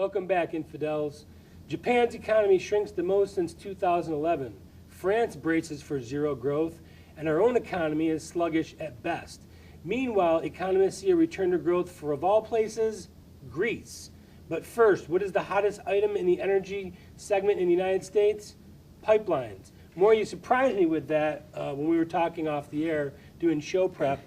Welcome back, infidels. Japan's economy shrinks the most since 2011. France braces for zero growth, and our own economy is sluggish at best. Meanwhile, economists see a return to growth for, of all places, Greece. But first, what is the hottest item in the energy segment in the United States? Pipelines. More, you surprised me with that when we were talking off the air, doing show prep.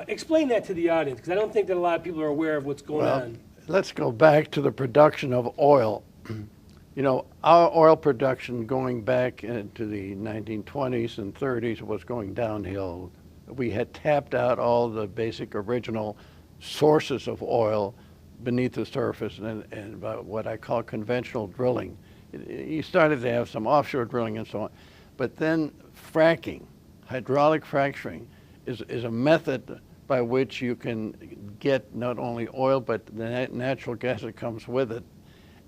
Explain that to the audience, because I don't think that a lot of people are aware of what's going on. Let's go back to the production of oil. You know, our oil production going back into the 1920s and 30s was going downhill. We had tapped out all the basic original sources of oil beneath the surface and by what I call conventional drilling. You started to have some offshore drilling and so on. But then fracking, hydraulic fracturing, is a method by which you can get not only oil, but the natural gas that comes with it.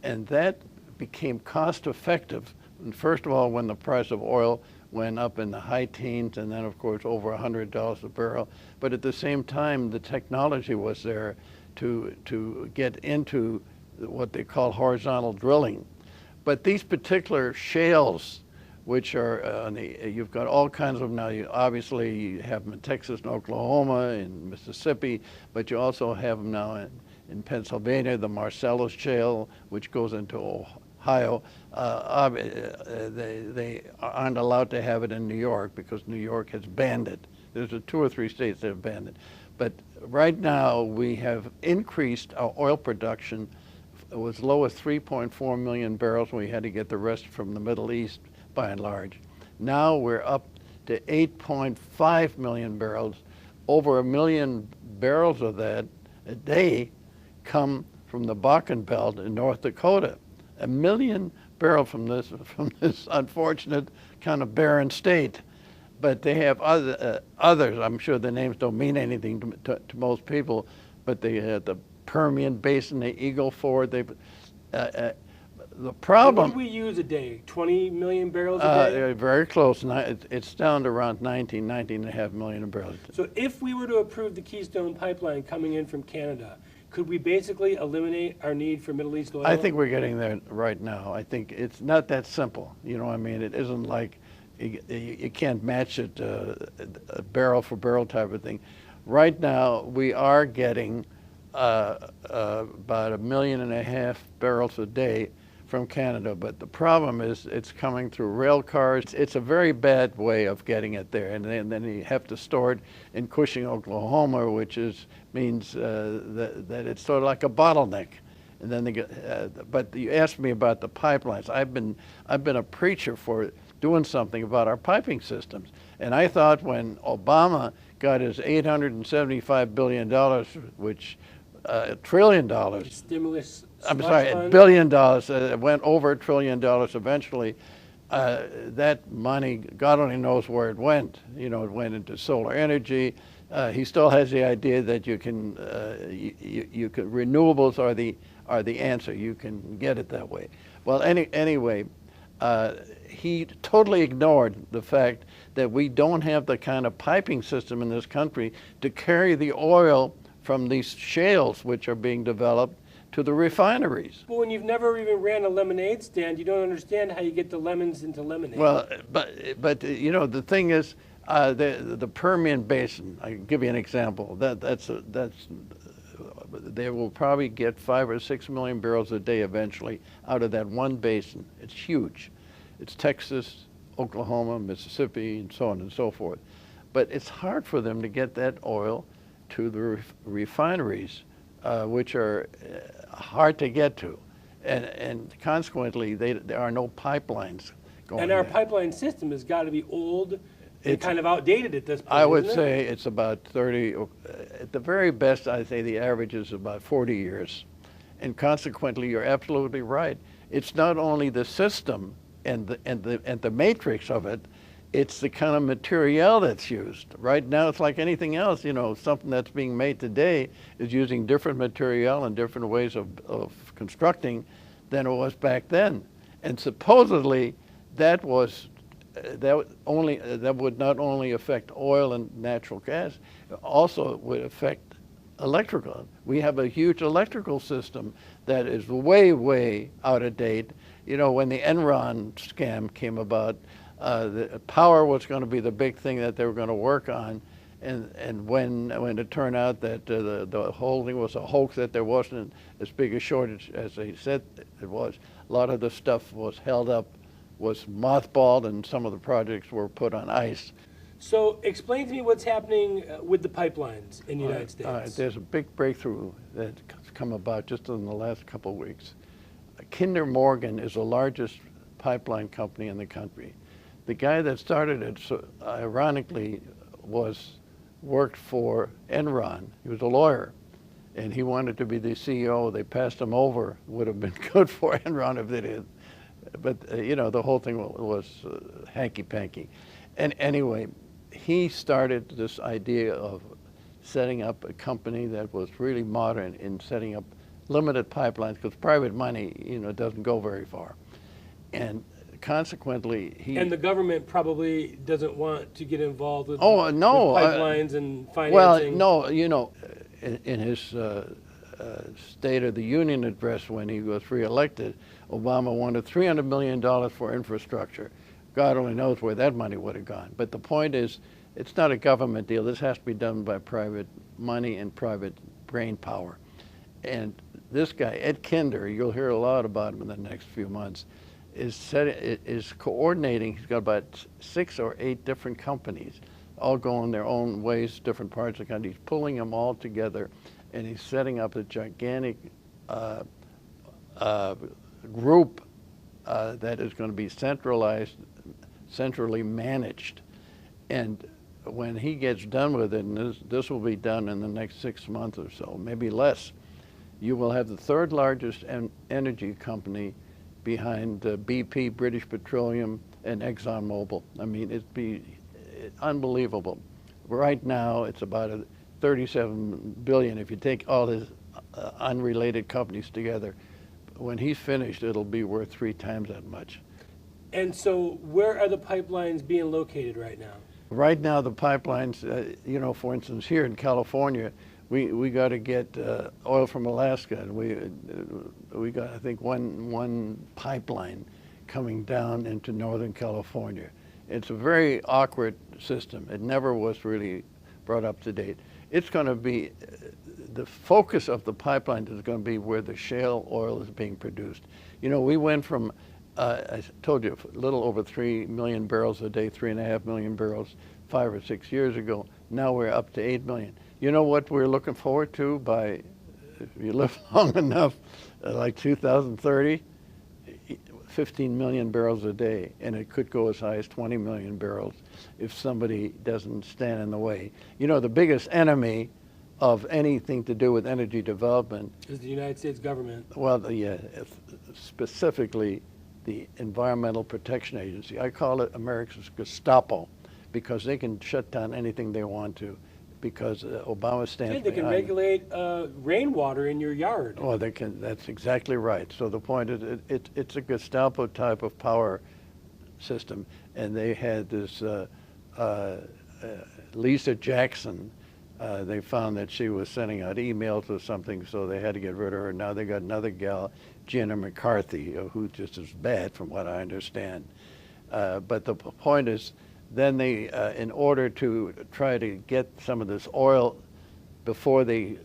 And that became cost effective. And first of all, when the price of oil went up in the high teens, and then of course over $100 a barrel. But at the same time, the technology was there to get into what they call horizontal drilling. But these particular shales, which are you've got all kinds of them now. Obviously, you have them in Texas and Oklahoma and Mississippi, but you also have them now in Pennsylvania, the Marcellus Shale, which goes into Ohio. They aren't allowed to have it in New York because New York has banned it. There's 2 or 3 states that have banned it. But right now, we have increased our oil production. It was low as 3.4 million barrels. We had to get the rest from the Middle East, by and large. Now we're up to 8.5 million barrels. Over 1 million barrels of that a day come from the Bakken Belt in North Dakota. 1 million barrels from this unfortunate kind of barren state. But they have others. I'm sure the names don't mean anything to most people, but they had the Permian Basin, the Eagle Ford. The problem. What do we use a day? 20 million barrels a day? Very close. It's down to around 19.5 million barrels. So if we were to approve the Keystone Pipeline coming in from Canada, could we basically eliminate our need for Middle East oil? I think we're getting there right now. I think it's not that simple. You know what I mean? It isn't like you can't match it a barrel for barrel type of thing. Right now, we are getting about 1.5 million barrels a day from Canada, but the problem is it's coming through rail cars. It's a very bad way of getting it there, and then you have to store it in Cushing, Oklahoma, which means that it's sort of like a bottleneck. And then but you asked me about the pipelines. I've been a preacher for doing something about our piping systems, and I thought when Obama got his $875 billion, which $1 trillion. Stimulus. I'm sorry, $1 billion. It went over $1 trillion eventually. That money, God only knows where it went. You know, it went into solar energy. He still has the idea that you can renewables are the answer. You can get it that way. Well, anyway, he totally ignored the fact that we don't have the kind of piping system in this country to carry the oil from these shales which are being developed to the refineries. But when you've never even ran a lemonade stand, you don't understand how you get the lemons into lemonade. Well, but you know, the thing is, the Permian Basin. I can give you an example. They will probably get 5 or 6 million barrels a day eventually out of that one basin. It's huge. It's Texas, Oklahoma, Mississippi, and so on and so forth. But it's hard for them to get that oil to the refineries, which are hard to get to, and consequently there are no pipelines going. And our there. pipeline system has got to be old and kind of outdated at this point. I would say it's about 30. At the very best, I'd say the average is about 40 years, and consequently, you're absolutely right. It's not only the system and the matrix of it. It's the kind of material that's used. Right now, it's like anything else. You know, something that's being made today is using different material and different ways of constructing than it was back then. And supposedly, that would not only affect oil and natural gas, it also would affect electrical. We have a huge electrical system that is way, way out of date. You know, when the Enron scam came about, the power was going to be the big thing that they were going to work on. And when it turned out that the whole thing was a hoax, that there wasn't as big a shortage as they said it was, a lot of the stuff was held up, was mothballed, and some of the projects were put on ice. So explain to me what's happening with the pipelines in the United States. All right, there's a big breakthrough that's come about just in the last couple of weeks. Kinder Morgan is the largest pipeline company in the country. The guy that started it, so, ironically, worked for Enron. He was a lawyer, and he wanted to be the CEO. They passed him over. Would have been good for Enron if they did. But, you know, the whole thing was hanky-panky. And anyway, he started this idea of setting up a company that was really modern in setting up limited pipelines, because private money, you know, doesn't go very far. And consequently, and the government probably doesn't want to get involved with, no, with pipelines and financing. Well, no, you know, in his State of the Union address when he was reelected, Obama wanted $300 million for infrastructure. God only knows where that money would have gone. But the point is, it's not a government deal. This has to be done by private money and private brain power. And this guy, Ed Kinder, you'll hear a lot about him in the next few months, is coordinating. He's got about 6 or 8 different companies, all going their own ways, different parts of the country. He's pulling them all together, and he's setting up a gigantic group that is going to be centrally managed. And when he gets done with it, and this will be done in the next 6 months or so, maybe less, you will have the 3rd largest energy company behind BP, British Petroleum, and ExxonMobil. I mean, it'd be unbelievable. Right now, it's about $37 billion. If you take all his unrelated companies together, when he's finished, it'll be worth 3 times that much. And so where are the pipelines being located right now? Right now, the pipelines, you know, for instance, here in California, we got to get oil from Alaska, and we got, I think, one pipeline coming down into Northern California. It's a very awkward system. It never was really brought up to date. It's going to be, the focus of the pipeline is going to be where the shale oil is being produced. You know, we went from, I told you, a little over 3 million barrels a day, 3.5 million barrels 5 or 6 years ago. Now we're up to 8 million. You know what we're looking forward to by, if you live long enough, like 2030? 15 million barrels a day, and it could go as high as 20 million barrels if somebody doesn't stand in the way. You know, the biggest enemy of anything to do with energy development is the United States government. Well, specifically the Environmental Protection Agency. I call it America's Gestapo, because they can shut down anything they want to, because Obama stands behind. They can regulate rainwater in your yard. Oh, they can. That's exactly right. So the point is, it's a Gestapo type of power system, and they had this Lisa Jackson. They found that she was sending out emails or something, so they had to get rid of her. Now they got another gal, Gina McCarthy, who just is bad, from what I understand. But the point is, then they, in order to try to get some of this oil before they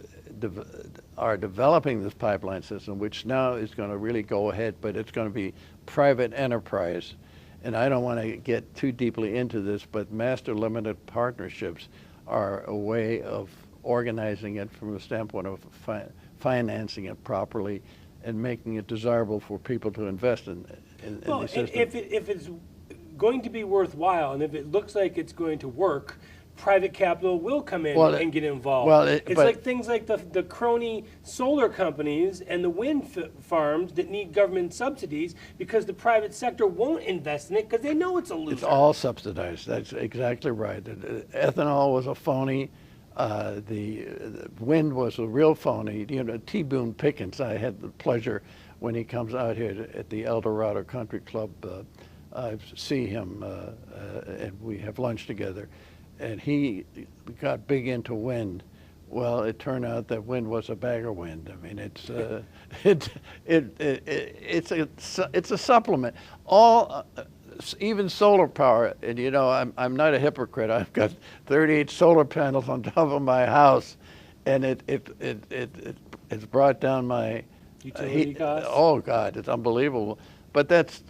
are developing this pipeline system, which now is going to really go ahead, but it's going to be private enterprise. And I don't want to get too deeply into this, but master limited partnerships are a way of organizing it from a standpoint of financing it properly and making it desirable for people to invest in the system. If it's going to be worthwhile, and if it looks like it's going to work, private capital will come in and get involved. It's like things like the crony solar companies and the wind farms that need government subsidies, because the private sector won't invest in it because they know it's a loser. It's all subsidized. That's exactly right. Ethanol was a phony. The wind was a real phony. You know, T. Boone Pickens, I had the pleasure when he comes out here at the El Dorado Country Club, I see him and we have lunch together. And he got big into wind Well, it turned out that wind was a bag of wind. I mean, it's a supplement. All even solar power, and you know, I'm not a hypocrite. I've got 38 solar panels on top of my house, and it's brought down my Utility costs? Oh God, it's unbelievable. But that's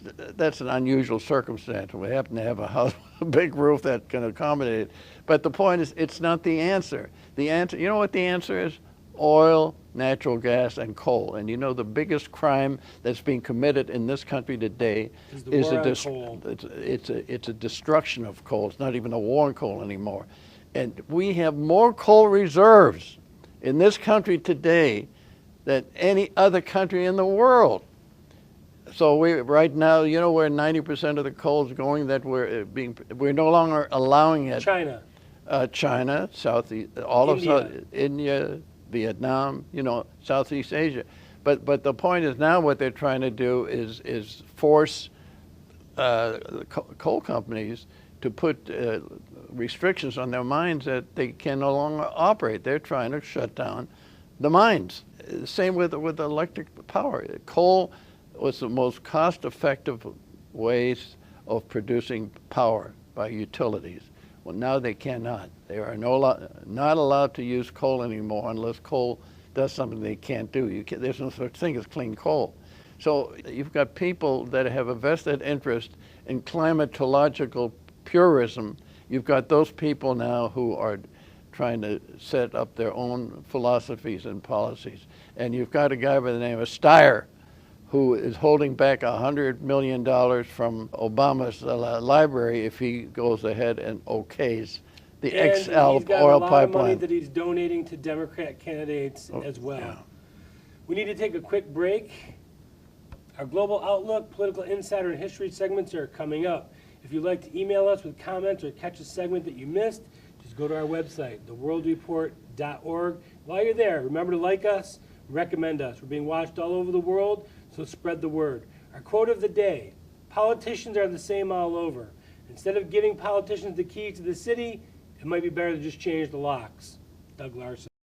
an unusual circumstance. We happen to have a house with a big roof that can accommodate it. But the point is, it's not the answer. The answer, you know what the answer is? Oil, natural gas, and coal. And you know the biggest crime that's being committed in this country today is coal. It's a destruction of coal. It's not even a war on coal anymore. And we have more coal reserves in this country today than any other country in the world. So right now, you know where 90% of the coal is going, that we're no longer allowing it. China. China, Southeast, all India. of India, Vietnam, you know, Southeast Asia. But the point is now what they're trying to do is force coal companies to put restrictions on their mines that they can no longer operate. They're trying to shut down the mines. Same with electric power. Coal was the most cost-effective ways of producing power by utilities. Well, now they cannot. They are not allowed to use coal anymore unless coal does something they can't do. There's no such thing as clean coal. So you've got people that have a vested interest in climatological purism. You've got those people now who are trying to set up their own philosophies and policies. And you've got a guy by the name of Steyer, who is holding back $100 million from Obama's library if he goes ahead and okays the XL oil he's got a lot of money pipeline. that he's donating to Democrat candidates as well. Yeah. We need to take a quick break. Our Global Outlook, Political Insider, and History segments are coming up. If you'd like to email us with comments or catch a segment that you missed, just go to our website, theworldreport.org. While you're there, remember to like us, recommend us. We're being watched all over the world, so spread the word. Our quote of the day: politicians are the same all over. Instead of giving politicians the key to the city, it might be better to just change the locks. Doug Larson.